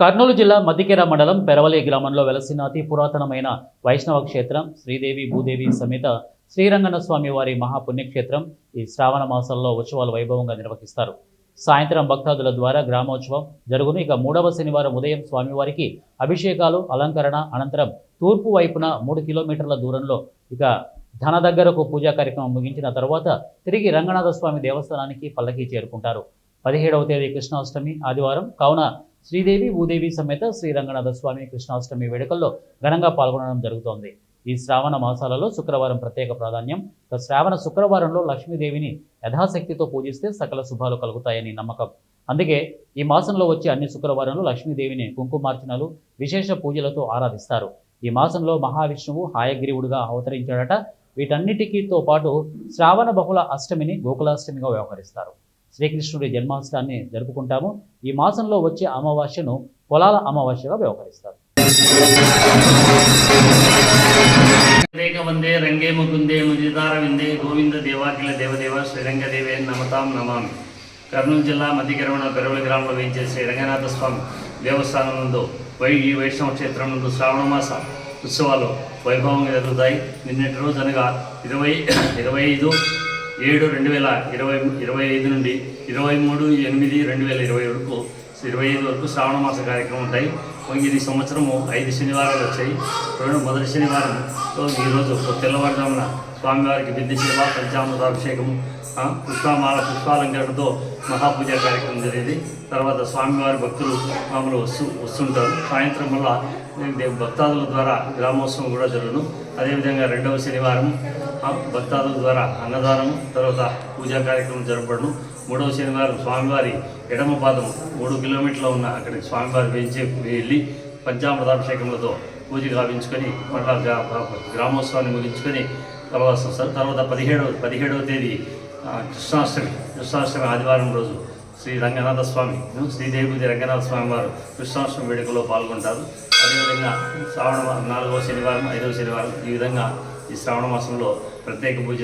కర్నూలు జిల్లా మద్దికేర మండలం పెరవలి గ్రామంలో వెలసిన అతి పురాతనమైన వైష్ణవ క్షేత్రం శ్రీదేవి భూదేవి సమేత శ్రీరంగన స్వామి వారి మహాపుణ్యక్షేత్రం ఈ శ్రావణ మాసంలో ఉత్సవాలు వైభవంగా నిర్వహిస్తారు. సాయంత్రం భక్తాదుల ద్వారా గ్రామోత్సవం జరుగును. ఇక 3వ శనివారం ఉదయం స్వామివారికి అభిషేకాలు అలంకరణ అనంతరం తూర్పు వైపున 3 కిలోమీటర్ల దూరంలో ఇక ధన దగ్గరకు పూజా కార్యక్రమం ముగించిన తర్వాత తిరిగి రంగనాథ స్వామి దేవస్థానానికి పల్లకి చేరుకుంటారు. 17వ తేదీ కృష్ణాష్టమి ఆదివారం కావున శ్రీదేవి భూదేవి సమేత శ్రీరంగనాథ స్వామి కృష్ణాష్టమి వేడుకల్లో ఘనంగా పాల్గొనడం జరుగుతోంది. ఈ శ్రావణ మాసాలలో శుక్రవారం ప్రత్యేక ప్రాధాన్యం. శ్రావణ శుక్రవారంలో లక్ష్మీదేవిని యథాశక్తితో పూజిస్తే సకల శుభాలు కలుగుతాయని నమ్మకం. అందుకే ఈ మాసంలో వచ్చే అన్ని శుక్రవారంలో లక్ష్మీదేవిని కుంకుమార్చనలు విశేష పూజలతో ఆరాధిస్తారు. ఈ మాసంలో మహావిష్ణువు హాయగ్రీవుడుగా అవతరించాడట. వీటన్నిటికీతో పాటు శ్రావణ బహుళ అష్టమిని గోకులాష్టమిగా వ్యవహరిస్తారు. శ్రీకృష్ణుడి జన్మాష్టమిని జరుపుకుంటాము. ఈ మాసంలో వచ్చే అమావాస్యను పొలాల అమావాస్యగా వ్యవహరిస్తారు. వందే రంగే ముకుందే ముదిదార విందే గోవింద దేవాకిల దేవదేవ శ్రీరంగదేవే నమతాం నమామి. కర్నూలు జిల్లా మధ్యకిరమణ పెరవలి గ్రామంలో వేయించే శ్రీ రంగనాథ స్వామి దేవస్థానం నందు ఈ వైష్ణవ క్షేత్రం నందు శ్రావణమాస ఉత్సవాలు వైభవంగా జరుగుతాయి. నిన్నటి రోజు అనగా 25/7/2025 నుండి 23/8/2020 వరకు 25 వరకు శ్రావణ మాస కార్యక్రమం ఉంటాయి. ఈ సంవత్సరము 5 శనివారాలు వచ్చాయి. మొదటి శనివారంలో ఈరోజు తెల్లవారుజామున స్వామివారికి బిందె సేవ పంచామృతాభిషేకము పుష్పమాల పుష్పాలంకరణతో మహాపూజా కార్యక్రమం జరిగింది. తర్వాత స్వామివారి భక్తులు మామూలు వస్తుంటారు. సాయంత్రం వల్ల భక్తాదుల ద్వారా గ్రామోత్సవం కూడా జరుగును. అదేవిధంగా 2వ శనివారం భక్తాదుల ద్వారా అన్నదానం తర్వాత పూజా కార్యక్రమం జరపబడును. 3వ శనివారం స్వామివారి ఎడమ పాదం 3 కిలోమీటర్లు ఉన్న అక్కడికి స్వామివారి వెళ్ళి పంచామృతాభిషేకములతో పూజ గావించుకొని మళ్ళా గ్రామోత్సవాన్ని ముగించుకొని తర్వాత వస్తారు. తర్వాత 17వ తేదీ కృష్ణాష్టమి ఆదివారం రోజు శ్రీ రంగనాథ స్వామి శ్రీదేవి రంగనాథ స్వామి వారు కృష్ణాష్టమి వేడుకలో పాల్గొంటారు. అదేవిధంగా శ్రావణ 4వ శనివారం 5వ శనివారం ఈ విధంగా ఈ శ్రావణ మాసంలో ప్రత్యేక పూజలు